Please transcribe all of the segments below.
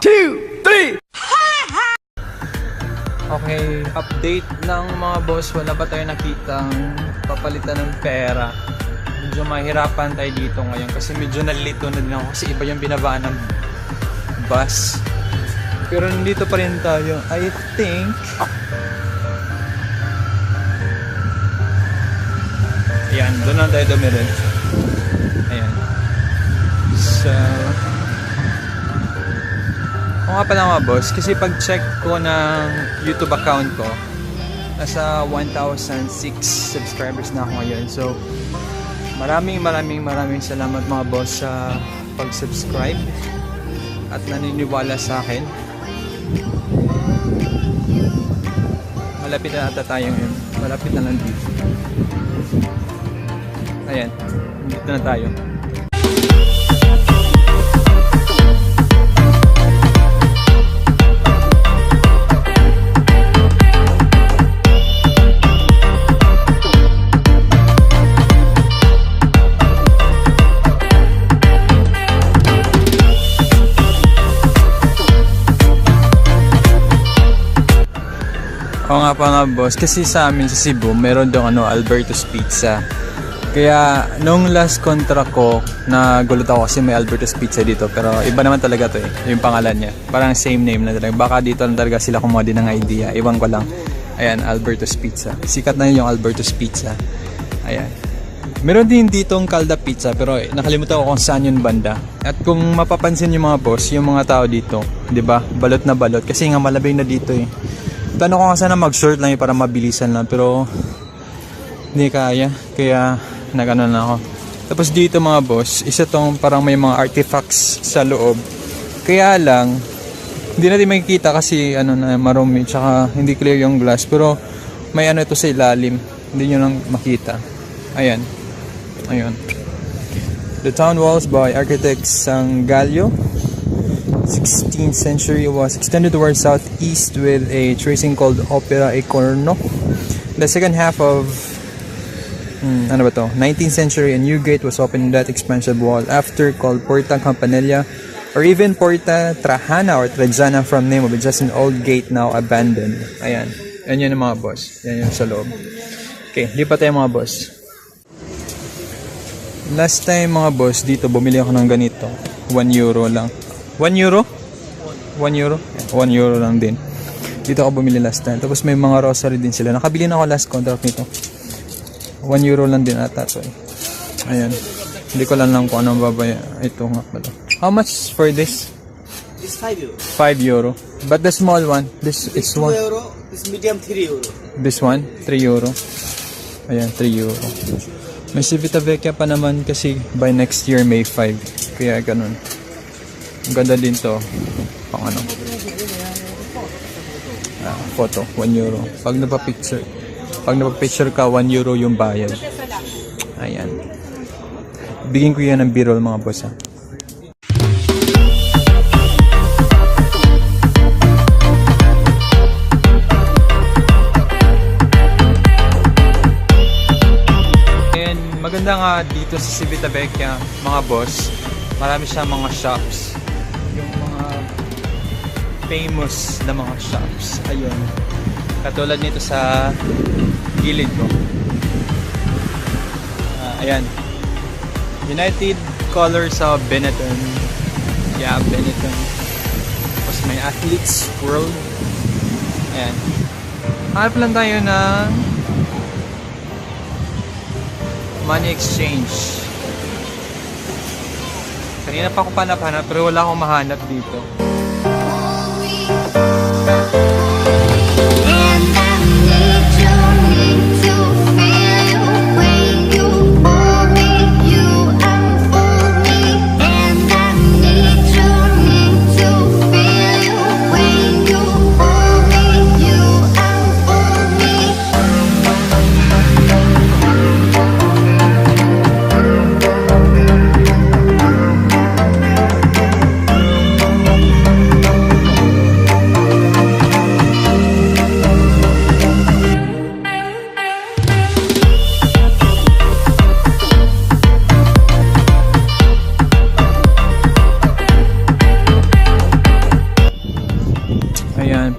2, 3. Okay, update ng mga boss. Wala pa tayo nakitang papalitan ng pera. Medyo mahirapan tayo dito ngayon kasi medyo nalilito na din ako kasi iba yung binabaan ng bus. Pero nandito pa rin tayo. I think ayan, doon lang tayo dumiretso. Ayan. So o nga pala mga boss, kasi pag check ko ng YouTube account ko, nasa 1,006 subscribers na ako ngayon. So maraming salamat mga boss sa pag-subscribe at naniniwala sa akin. Malapit na ata tayo ngayon. Malapit na lang dito. Ayan, dito na tayo. Oo nga pa nga boss, kasi sa amin sa Cebu meron doon Alberto's Pizza. Kaya nung last contract ko, nagulat ako kasi may Alberto's Pizza dito, pero iba naman talaga to yung pangalan niya. Parang same name na talaga. Baka dito lang talaga sila kumuha din ng idea. Iwan ko lang. Ayan, Alberto's Pizza. Sikat na yung Alberto's Pizza. Ayan. Meron din ditong Calda Pizza, pero nakalimutan ko kung saan yung banda. At kung mapapansin yung mga boss, yung mga tao dito, 'di ba? Balot na balot kasi nga malabing na dito eh. Tanong ko nga sana mag-short lang para mabilisan lang, pero hindi kaya, kaya nag-ano na ako. Tapos dito mga boss, isa tong parang may mga artifacts sa loob. Kaya lang hindi natin makikita kasi na marumi, tsaka hindi clear yung glass, pero may ito sa ilalim, hindi nyo lang makita. Ayan, ayun. The town walls by architect Sangallo, 16th century, was extended towards southeast with a tracing called Opera e Corno. The second half of 19th century, a new gate was opened in that expansive wall after called Porta Campanella, or even Porta Trajana or Trajana from name of it, just an old gate now abandoned. Ayan, yan yun mga boss, yan yun sa loob. Okay, lipat tayo mga boss. Last time mga boss, dito bumili ako ng ganito, 1 euro lang. 1 euro? 1 euro? 1 euro lang din. Dito ako bumili last time. Tapos may mga rosary din sila. Nakabili na ako last contract nito. 1 euro lang din ata. Sorry. Ayan. Hindi ko lang kung anong babaya. Ito nga pala. How much for this? This 5 euro. 5 euro. But the small one, this is 2 euro. This medium 3 euro. This one, 3 euro. Ayan, 3 euro. May Civitavecchia pa naman kasi by next year May 5. Kaya ganun. Ang ganda din to. Pang ano? Photo, 1 euro. Pag napapicture ka, 1 euro yung bayad. Ayan. Bigyan ko yan ng B-roll mga boss ha. And maganda nga dito sa Civitavecchia mga boss. Marami siyang mga shops. Yung mga famous na mga shops. Ayun. Katulad nito sa gilid ko. Ayan. United Colors of Benetton. Yeah, Benetton. Tapos may Athletes World. Ayan. Hanap lang tayo ng money exchange. Kanina pa ako hanap pero wala akong mahanap dito.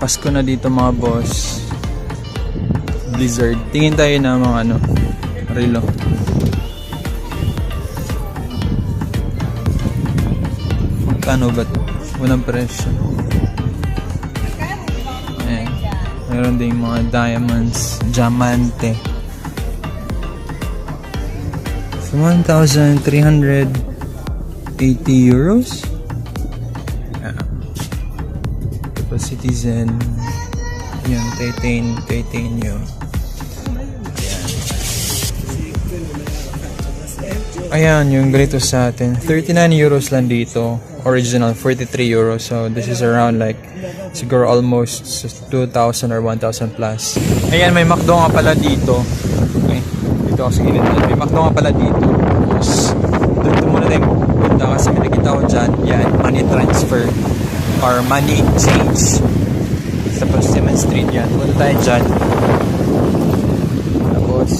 Pasko na dito mga boss. Blizzard. Tingin tayo na mga ano, relo. Magkano ba? Walang presyo. Ayan. Meron din mga diamonds, diamante. So, 1,380 euros. Yeah. Tapos Citizen. Yan, titanium. Ayan, yung ganito sa atin. 39 euros lang dito. Original, 43 euros. So, this is around like, siguro almost 2,000 or 1,000 plus. Ayan, may McDo nga pala dito. Okay, dito ako sa gilid. May McDo nga pala dito. Tapos, doon muna tayo punta kasi may nakita ko dyan. Yan, money transfer or money change. Tapos, Seaman Street yan. Punta tayo dyan. Tapos,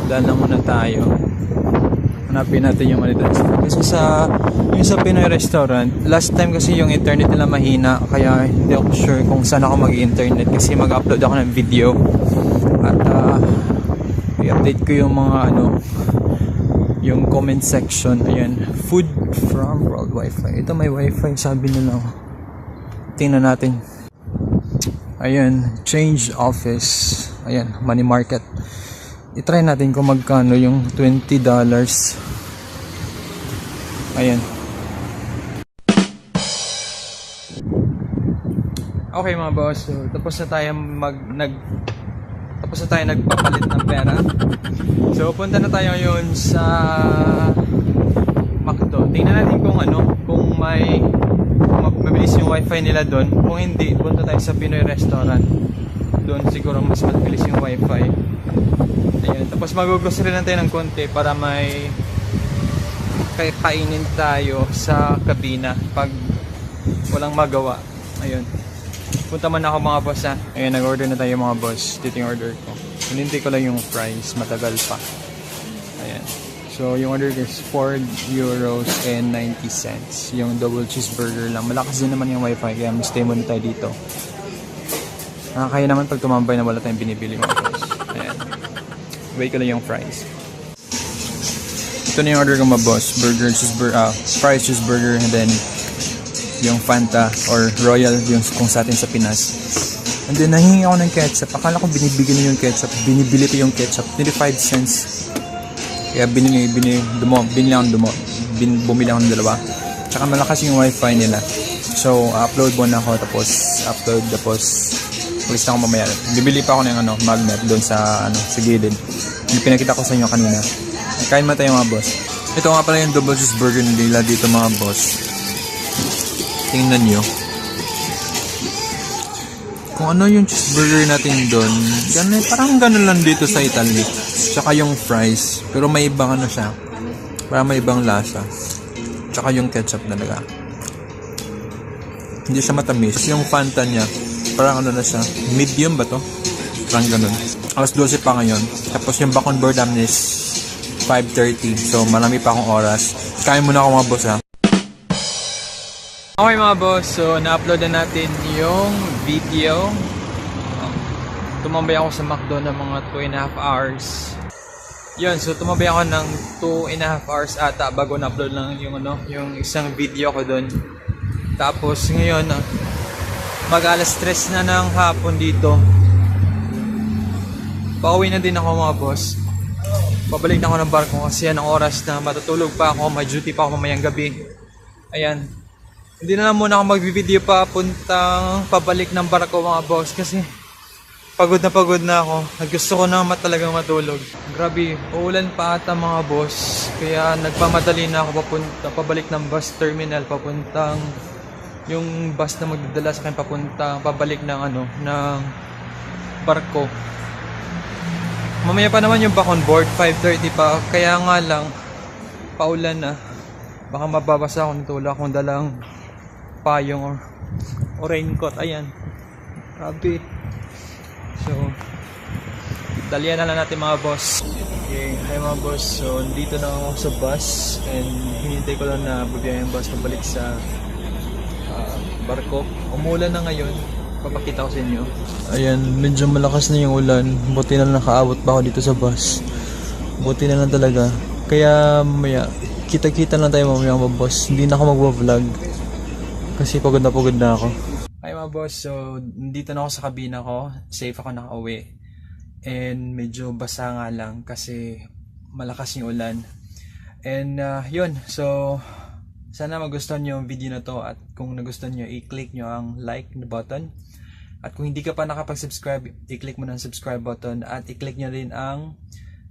daan lang muna tayo. Hanapin natin yung money transfer. Kasi yung sa Pinoy restaurant, last time kasi yung internet nila mahina, kaya hindi ako sure kung saan ako mag-internet kasi mag-upload ako ng video at i-update ko yung mga ano, yung comment section. Ayan, food from World Wi-Fi. Ito may Wi-Fi, sabi nila. Tingnan natin. Ayan, change office. Ayan, money market. I-try natin kung magkano yung $20. Ayan. Okay mga boss, so tapos na tayo nagpapalit ng pera. So punta na tayo ngayon sa McDo. Tingnan natin kung mabilis yung wifi nila doon. Kung hindi, punta tayo sa Pinoy restaurant. Doon siguro mas mabilis yung wifi. Ayan. Tapos mag-grocery lang tayo ng konti para may kainin tayo sa kabina pag walang magawa. Ayun. Punta man ako mga boss ha. Ayun, nag-order na tayo mga boss. Dito yung order ko. Hinintay ko lang yung price. Matagal pa. Ayan. So, yung order is 4 euros and 90 cents. Yung double cheeseburger lang. Malakas din naman yung wifi. Kaya stay muna tayo dito. Nakakaya naman pag tumambay na wala tayong binibili mga boss. Ayan. Wait ko lang yung fries. Ito na yung order ko mga boss. Burger, cheeseburger, fries, cheeseburger, and then yung Fanta or Royal yung kung sa atin sa Pinas. And then nahingi ako ng ketchup. Akala ko binibigyan na yung ketchup. Binibili pa yung ketchup. 25 cents. Kaya bumili ako ng dalawa. Tsaka malakas yung wifi nila. So upload muna ako tapos ulis na ako mamaya. Bibili pa ako ng magnet doon sa sa gilid. Yung pinakita ko sa inyo kanina. Kain mo tayo mga boss. Ito nga pala yung double cheeseburger nila dito mga boss. Tingnan nyo. Kung ano yung cheeseburger natin doon, parang ganun lang dito sa Italy. Tsaka yung fries. Pero may ibang siya. Parang may ibang lasa. Tsaka yung ketchup talaga. Hindi siya matamis. Yung Fanta niya, parang na siya. Medium ba to? Parang ganun. Alas 12 pa ngayon. Tapos yung Bacon board namin is 5:30. So marami pa akong oras. Kain muna ako mga boss ha. Okay mga boss, so na-upload na natin yung video. Tumambay ako sa McDo ng mga 2.5 hours. Yun, so tumambay ako ng 2.5 hours ata bago na-upload lang yung isang video ko doon. Tapos ngayon, mag-alas 3 na ng hapon dito. Pauwi na din ako mga boss. Pabalik na ako ng barko kasi yan ang oras na matutulog pa ako. May duty pa ako mamayang gabi. Ayan. Hindi na lang muna ako mag-video pa pabalik ng barko mga boss kasi pagod na ako. Gusto ko na talagang matulog. Grabe, uulan pa ata mga boss. Kaya nagpamadali na ako pabalik ng bus terminal papuntang yung bus na magdadala sa akin pabalik ng ng barko. Mamaya pa naman yung Bacon board, 5:30 pa. Kaya nga lang paulan na. Baka mababasa ako nito. Wala akong dalang payong or raincoat. Ayan. Grabe. So, dalian na lang natin mga boss. Okay, hi mga boss. So, dito na ako sa bus and hinintay ko lang na bubiyay yung bus pabalik sa barko. Umulan na ngayon. Papakita ko sa inyo. Ayan, medyo malakas na yung ulan. Buti na lang nakaabot pa ako dito sa bus. Buti na lang talaga. Kaya mamaya, kita-kita lang tayo mamaya mga boss. Hindi na ako magwa-vlog. Kasi pagod na ako. Hi mga boss, so nandito na ako sa kabina ko. Safe ako nakauwi. And medyo basa nga lang kasi malakas yung ulan. And yun, so sana magustuhan nyo yung video na to. At kung nagustuhan nyo, i-click nyo ang like na button. At kung hindi ka pa nakapag-subscribe, i-click mo ng subscribe button. At i-click nyo rin ang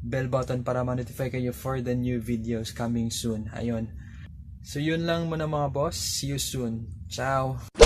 bell button para ma-notify kayo for the new videos coming soon. Ayun. So yun lang muna mga boss. See you soon. Ciao!